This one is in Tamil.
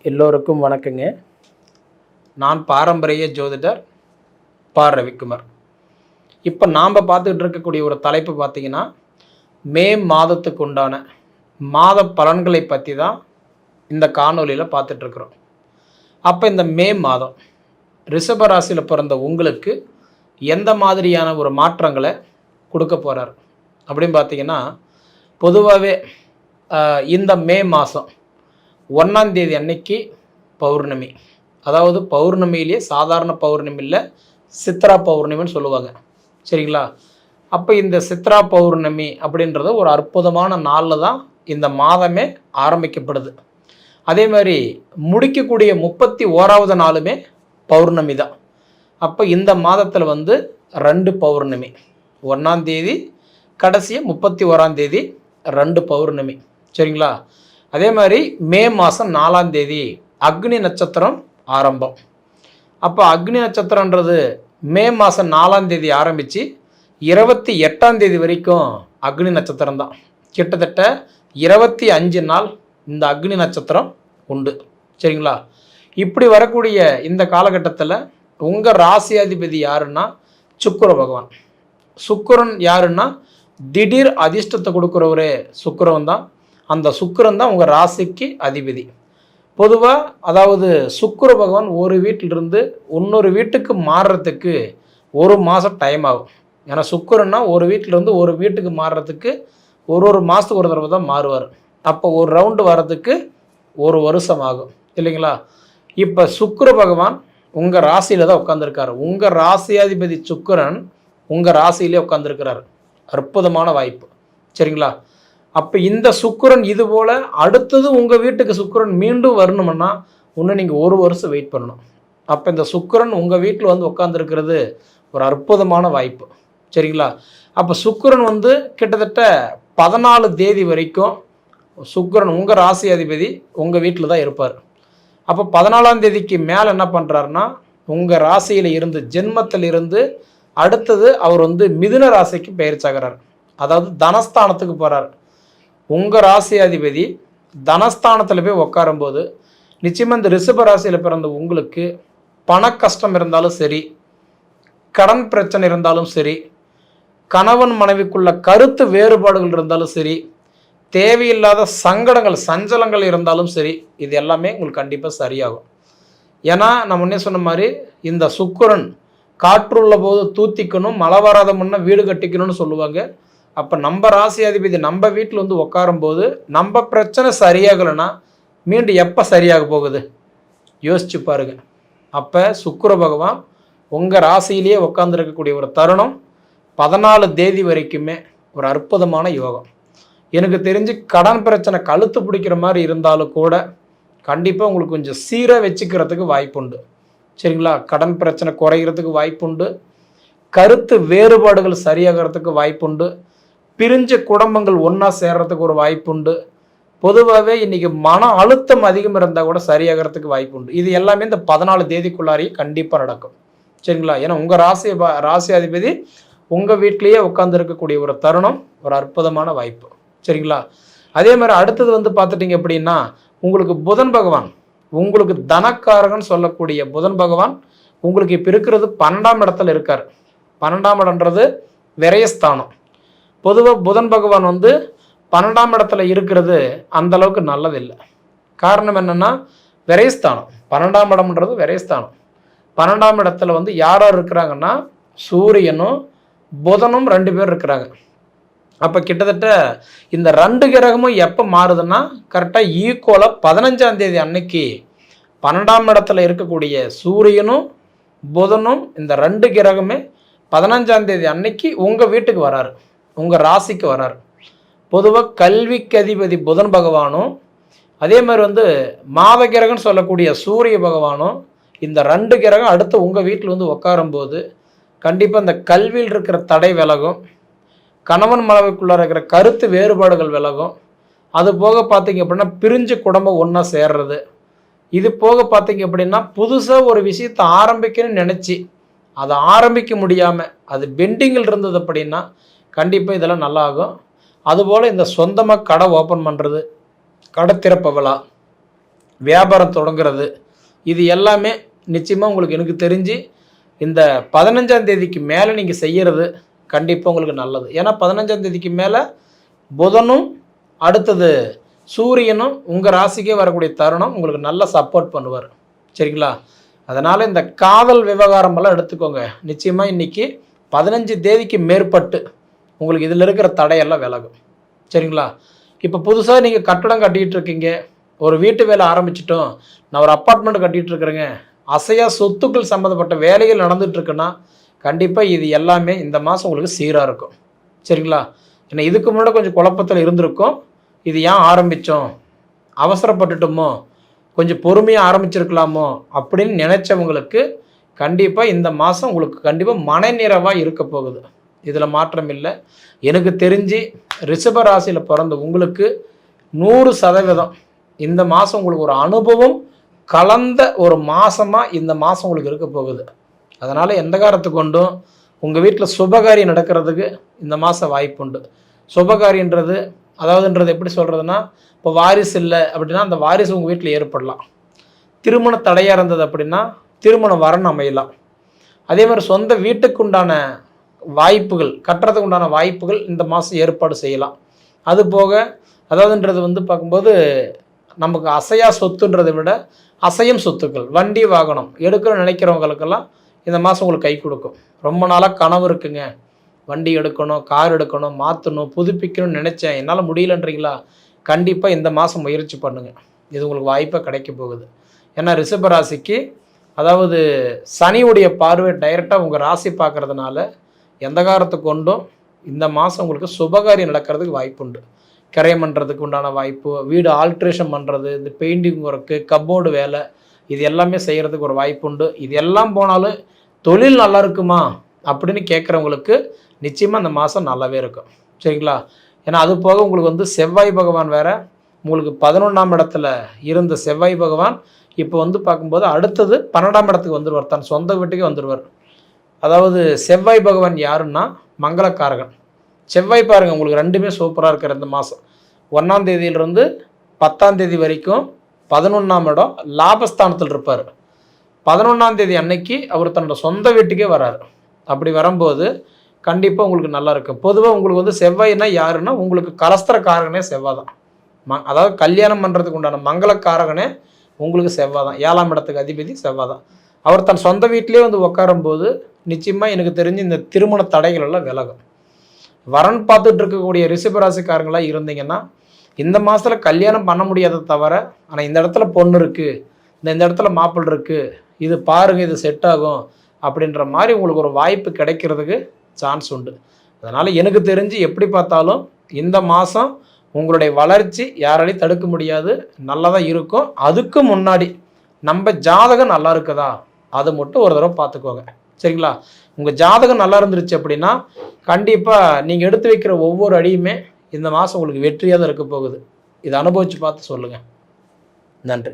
எல்லோருக்கும் வணக்கங்க. நான் பாரம்பரிய ஜோதிடர் ரவிக்குமார். இப்போ நாம் பார்த்துக்கிட்டு இருக்கக்கூடிய ஒரு தலைப்பு பார்த்தீங்கன்னா, மே மாதத்துக்கு உண்டான மாத பலன்களை பற்றி தான் இந்த காணொலியில் பார்த்துட்ருக்குறோம். அப்போ இந்த மே மாதம் ரிஷப ராசியில் பிறந்த உங்களுக்கு எந்த மாதிரியான ஒரு மாற்றங்களை கொடுக்க போகிறார் அப்படின்னு பார்த்தீங்கன்னா, பொதுவாகவே இந்த மே மாதம் 1ஆம் தேதி அன்னைக்கு பௌர்ணமி, அதாவது பௌர்ணமியிலேயே சாதாரண பௌர்ணமி இல்லை, சித்ரா பௌர்ணமின்னு சொல்லுவாங்க, சரிங்களா? அப்போ இந்த சித்ரா பௌர்ணமி அப்படின்றது ஒரு அற்புதமான நாளில் தான் இந்த மாதமே ஆரம்பிக்கப்படுது. அதே மாதிரி முடிக்கக்கூடிய 31வது நாளுமே பௌர்ணமி தான். அப்போ இந்த மாதத்தில் 2 பௌர்ணமி, 1ஆம் தேதி கடைசியாக 31ஆம் தேதி 2 பௌர்ணமி, சரிங்களா? அதே மாதிரி மே மாதம் 4ஆம் தேதி அக்னி நட்சத்திரம் ஆரம்பம். அப்போ அக்னி நட்சத்திரன்றது மே மாதம் 4ஆம் தேதி ஆரம்பித்து 28ஆம் தேதி வரைக்கும் அக்னி நட்சத்திரம் தான். கிட்டத்தட்ட 25 நாள் இந்த அக்னி நட்சத்திரம் உண்டு, சரிங்களா? இப்படி வரக்கூடிய இந்த காலகட்டத்தில் உங்கள் ராசியாதிபதி யாருன்னா சுக்கிர பகவான். சுக்கிரன் யாருன்னா திடீர் அதிர்ஷ்டத்தை கொடுக்குறவரே சுக்கிரன் தான். அந்த சுக்கிரன் தான் உங்கள் ராசிக்கு அதிபதி. பொதுவாக அதாவது சுக்கிர பகவான் ஒரு வீட்டிலிருந்து இன்னொரு வீட்டுக்கு மாறுறதுக்கு 1 மாதம் டைம் ஆகும். ஏன்னா சுக்கிரன்னா ஒரு வீட்டிலேருந்து ஒரு வீட்டுக்கு மாறுறதுக்கு ஒரு மாதத்துக்கு ஒரு தடவை தான் மாறுவார். அப்போ ஒரு ரவுண்டு வர்றதுக்கு 1 வருஷம் ஆகும், இல்லைங்களா? இப்போ சுக்கிர பகவான் உங்கள் ராசியில் தான் உட்காந்துருக்காரு. உங்கள் ராசியாதிபதி சுக்கிரன் உங்கள் ராசியிலே உட்காந்துருக்கிறார். அற்புதமான வாய்ப்பு, சரிங்களா? அப்போ இந்த சுக்கிரன் இது போல் அடுத்தது உங்கள் வீட்டுக்கு சுக்கிரன் மீண்டும் வரணும்னா இன்னும் நீங்கள் 1 வருஷம் வெயிட் பண்ணணும். அப்போ இந்த சுக்கிரன் உங்கள் வீட்டில் உட்காந்துருக்கிறது ஒரு அற்புதமான வாய்ப்பு, சரிங்களா? அப்போ சுக்கிரன் கிட்டத்தட்ட 14 தேதி வரைக்கும் சுக்கிரன் உங்கள் ராசி அதிபதி உங்கள் வீட்டில் தான் இருப்பார். அப்போ 14ஆம் தேதிக்கு மேலே என்ன பண்ணுறாருன்னா உங்கள் ராசியில் இருந்து ஜென்மத்தில் இருந்து அடுத்தது அவர் மிதுன ராசிக்கு பெயர்ச்சாகிறார். அதாவது தனஸ்தானத்துக்கு போகிறார். உங்கள் ராசி அதிபதி தனஸ்தானத்தில் போய் உட்காரும்போது நிச்சயமாக இந்த ரிஷப ராசியில் பிறந்த உங்களுக்கு பண கஷ்டம் இருந்தாலும் சரி, கடன் பிரச்சனை இருந்தாலும் சரி, கணவன் மனைவிக்குள்ள கருத்து வேறுபாடுகள் இருந்தாலும் சரி, தேவையில்லாத சங்கடங்கள் சஞ்சலங்கள் இருந்தாலும் சரி, இது எல்லாமே உங்களுக்கு கண்டிப்பாக சரியாகும். ஏன்னா நான் முன்னே சொன்ன மாதிரி இந்த சுக்கிரன் காற்றுள்ள போது தூத்திக்கணும், மழை வராத முன்னே வீடு கட்டிக்கணும்னு சொல்லுவாங்க. அப்போ நம்ம ராசி அதிபதி நம்ம வீட்டில் உட்காரும்போது நம்ம பிரச்சனை சரியாகலைன்னா மீண்டும் எப்போ சரியாக போகுது யோசிச்சு பாருங்க. அப்போ சுக்கிர பகவான் உங்கள் ராசியிலேயே உட்காந்துருக்கக்கூடிய ஒரு தருணம் 14 தேதி வரைக்குமே ஒரு அற்புதமான யோகம். எனக்கு தெரிஞ்சு கடன் பிரச்சனை கழுத்து பிடிக்கிற மாதிரி இருந்தாலும் கூட கண்டிப்பாக உங்களுக்கு கொஞ்சம் சீராக வச்சுக்கிறதுக்கு வாய்ப்புண்டு, சரிங்களா? கடன் பிரச்சனை குறைகிறதுக்கு வாய்ப்புண்டு, கருத்து வேறுபாடுகள் சரியாகிறதுக்கு வாய்ப்புண்டு, பிரிஞ்ச குடும்பங்கள் ஒன்றா சேர்றதுக்கு ஒரு வாய்ப்புண்டு. பொதுவாகவே இன்றைக்கி மன அழுத்தம் அதிகம் இருந்தால் கூட சரியாகிறதுக்கு வாய்ப்புண்டு. இது எல்லாமே இந்த 14 தேதிக்குள்ளாரையே கண்டிப்பாக நடக்கும், சரிங்களா? ஏன்னா உங்கள் ராசி அதிபதி உங்கள் வீட்லேயே உட்கார்ந்து இருக்கக்கூடிய ஒரு தருணம் ஒரு அற்புதமான வாய்ப்பு, சரிங்களா? அதே மாதிரி அடுத்தது பார்த்துட்டிங்க அப்படின்னா உங்களுக்கு புதன் பகவான், உங்களுக்கு தனக்காரகன் சொல்லக்கூடிய புதன் பகவான் உங்களுக்கு இப்போ இருக்கிறது 12ஆம் இடத்துல இருக்கார். 12ஆம் இடம்ன்றது விரயஸ்தானம். பொதுவாக புதன் பகவான் 12ஆம் இடத்துல இருக்கிறது அந்த அளவுக்கு நல்லதில்லை. காரணம் என்னென்னா விரயஸ்தானம். 12ஆம் இடம்ன்றது விரயஸ்தானம். 12ஆம் இடத்துல யார் யார் இருக்கிறாங்கன்னா சூரியனும் புதனும் 2 பேர் இருக்கிறாங்க. அப்போ கிட்டத்தட்ட இந்த 2 கிரகமும் எப்போ மாறுதுன்னா கரெக்டாக ஈக்குவலாக 15ஆம் தேதி அன்னைக்கு 12ஆம் இடத்துல இருக்கக்கூடிய சூரியனும் புதனும் இந்த 2 கிரகமே 15ஆம் தேதி அன்னைக்கு உங்கள் வீட்டுக்கு வராரு, உங்கள் ராசிக்கு வராரு. பொதுவாக கல்விக்கு அதிபதி புதன் பகவானும் அதே மாதிரி மாத கிரகம்னு சொல்லக்கூடிய சூரிய பகவானும் இந்த 2 கிரகம் அடுத்து உங்கள் வீட்டில் உட்காரும்போது கண்டிப்பாக இந்த கல்வியில் இருக்கிற தடை விலகும், கணவன் மனைவிக்குள்ளே இருக்கிற கருத்து வேறுபாடுகள் விலகும். அது போக பார்த்தீங்க அப்படின்னா பிரிஞ்சு குடும்பம் ஒன்றா சேர்றது. இது போக பார்த்தீங்க அப்படின்னா புதுசாக ஒரு விஷயத்தை ஆரம்பிக்கணும்னு நினச்சி அதை ஆரம்பிக்க முடியாமல் அது பெண்டிங்கில் இருந்தது அப்படின்னா கண்டிப்பாக இதெல்லாம் நல்லாகும். அதுபோல் இந்த சொந்தமாக கடை ஓப்பன் பண்ணுறது, கடை திறப்பு விழா, வியாபாரம் தொடங்குறது, இது எல்லாமே நிச்சயமாக உங்களுக்கு எனக்கு தெரிஞ்சு இந்த 15ஆம் தேதிக்கு மேலே நீங்கள் செய்கிறது கண்டிப்பாக உங்களுக்கு நல்லது. ஏன்னா 15ஆம் தேதிக்கு மேலே புதனும் அடுத்தது சூரியனும் உங்கள் ராசிக்கே வரக்கூடிய தருணம் உங்களுக்கு நல்லா சப்போர்ட் பண்ணுவார். சரிங்களா? அதனால் இந்த காதல் விவகாரமெல்லாம் எடுத்துக்கோங்க. நிச்சயமாக இன்றைக்கி 15 தேதிக்கு மேற்பட்டு உங்களுக்கு இதில் இருக்கிற தடையெல்லாம் விலகும். சரிங்களா? இப்போ புதுசாக நீங்கள் கட்டடம் கட்டிகிட்டு இருக்கீங்க, ஒரு வீட்டு வேலை ஆரம்பிச்சிட்டோம், நான் ஒரு அப்பார்ட்மெண்ட் கட்டிகிட்டு இருக்கிறேங்க, அசையா சொத்துக்கள் சம்மந்தப்பட்ட வேலைகள் நடந்துகிட்ருக்குன்னா கண்டிப்பாக இது எல்லாமே இந்த மாதம் உங்களுக்கு சீராக இருக்கும். சரிங்களா? ஏன்னா இதுக்கு முன்னாடி கொஞ்சம் குழப்பத்தில் இருந்திருக்கும். இது ஏன் ஆரம்பித்தோம், அவசரப்பட்டுட்டோமோ, கொஞ்சம் பொறுமையாக ஆரம்பிச்சிருக்கலாமோ அப்படின்னு நினச்சவங்களுக்கு கண்டிப்பாக இந்த மாதம் உங்களுக்கு கண்டிப்பாக மனநிறைவாக இருக்க போகுது. இதில் மாற்றம் இல்லை. எனக்கு தெரிஞ்சு ரிஷப ராசியில் பிறந்த உங்களுக்கு 100% இந்த மாதம் உங்களுக்கு ஒரு அனுபவம் கலந்த ஒரு மாதமாக இந்த மாதம் உங்களுக்கு இருக்க போகுது. அதனால் எந்த காரணத்தை கொண்டும் உங்கள் வீட்டில் சுபகாரியம் நடக்கிறதுக்கு இந்த மாதம் வாய்ப்புண்டு. சுபகாரியன்றது அதாவதுன்றது எப்படி சொல்கிறதுனா, இப்போ வாரிசு இல்லை அப்படின்னா அந்த வாரிசு உங்கள் வீட்டில் ஏற்படலாம். திருமண தடையாக இருந்தது அப்படின்னா திருமணம் வரணும் அமையலாம். அதே மாதிரி சொந்த வீட்டுக்கு உண்டான வாய்ப்புகள், கட்டுறதுக்கு உண்டான வாய்ப்புகள் இந்த மாதம் ஏற்பாடு செய்யலாம். அது போக அதாவதுன்றது பார்க்கும்போது நமக்கு அசையா சொத்துன்றதை விட அசையும் சொத்துக்கள், வண்டி வாகனம் எடுக்கணும்னு நினைக்கிறவங்களுக்கெல்லாம் இந்த மாதம் உங்களுக்கு கை கொடுக்கும். ரொம்ப நாளாக கனவு இருக்குங்க, வண்டி எடுக்கணும், கார் எடுக்கணும், மாற்றணும், புதுப்பிக்கணும்னு நினச்சேன், என்னால் முடியலன்றீங்களா, கண்டிப்பாக இந்த மாதம் முயற்சி பண்ணுங்கள். இது உங்களுக்கு வாய்ப்பாக கிடைக்க போகுது. ஏன்னா ரிஷப ராசிக்கு அதாவது சனியுடைய பார்வை டைரெக்டாக உங்கள் ராசி பார்க்குறதுனால எந்த காரணத்தை கொண்டும் இந்த மாதம் உங்களுக்கு சுபகாரியம் நடக்கிறதுக்கு வாய்ப்புண்டு. கிரயம் பண்ணுறதுக்கு உண்டான வாய்ப்பு, வீடு ஆல்ட்ரேஷன் பண்ணுறது, இந்த பெயிண்டிங் ஒர்க்கு, கப்போர்டு வேலை, இது எல்லாமே செய்கிறதுக்கு ஒரு வாய்ப்புண்டு. இது எல்லாம் போனாலும் தொழில் நல்லா இருக்குமா அப்படின்னு கேட்குறவங்களுக்கு நிச்சயமாக இந்த மாதம் நல்லாவே இருக்கும். சரிங்களா? ஏன்னா அது போக உங்களுக்கு செவ்வாய் பகவான் வேறு உங்களுக்கு 11ஆம் இடத்துல இருந்த செவ்வாய் பகவான் இப்போ பார்க்கும்போது அடுத்தது 12ஆம் இடத்துக்கு வந்துடுவார், தன் சொந்த வீட்டுக்கே வந்துடுவார். அதாவது செவ்வாய் பகவான் யாருன்னா மங்களக்காரகன். செவ்வாய் பாருங்கள் உங்களுக்கு ரெண்டுமே சூப்பராக இருக்கிற இந்த மாதம் 1ஆம் தேதியிலிருந்து 10ஆம் தேதி வரைக்கும் 11ஆம் இடம் லாபஸ்தானத்தில் இருப்பார். 11ஆம் தேதி அன்னைக்கு அவர் தன்னோட சொந்த வீட்டுக்கே வராரு. அப்படி வரும்போது கண்டிப்பாக உங்களுக்கு நல்லா இருக்கும். பொதுவாக உங்களுக்கு செவ்வாய்னா யாருன்னா உங்களுக்கு கலஸ்திரக்காரகனே செவ்வாய் தான். அதாவது கல்யாணம் பண்ணுறதுக்கு உண்டான மங்களக்காரகனே உங்களுக்கு செவ்வாய் தான். 7ஆம் இடத்துக்கு அதிபதி செவ்வாய் தான். அவர் தன் சொந்த வீட்டிலே உட்காரும்போது நிச்சயமாக எனக்கு தெரிஞ்சு இந்த திருமண தடைகள் எல்லாம் விலகும். வரன் பார்த்துட்டு இருக்கக்கூடிய ரிஷபராசிக்காரங்களாக இருந்தீங்கன்னா இந்த மாதத்தில் கல்யாணம் பண்ண முடியாத தவிர, ஆனால் இந்த இடத்துல பொண்ணு இருக்குது, இந்த இடத்துல மாப்பிள்ளை இருக்குது, இது பாருங்கள், இது செட் ஆகும் அப்படின்ற மாதிரி உங்களுக்கு ஒரு வாய்ப்பு கிடைக்கிறதுக்கு சான்ஸ் உண்டு. அதனால் எனக்கு தெரிஞ்சு எப்படி பார்த்தாலும் இந்த மாதம் உங்களுடைய வளர்ச்சி யாராலையும் தடுக்க முடியாது, நல்லா தான் இருக்கும். அதுக்கு முன்னாடி நம்ம ஜாதகம் நல்லா இருக்குதா அதை மட்டும் ஒரு தடவை பார்த்துக்கோங்க. சரிங்களா? உங்கள் ஜாதகம் நல்லா இருந்துருச்சு அப்படின்னா கண்டிப்பாக நீங்கள் எடுத்து வைக்கிற ஒவ்வொரு அடியுமே இந்த மாதம் உங்களுக்கு வெற்றியாக தான் இருக்க போகுது. இதை அனுபவித்து பார்த்து சொல்லுங்கள். நன்றி.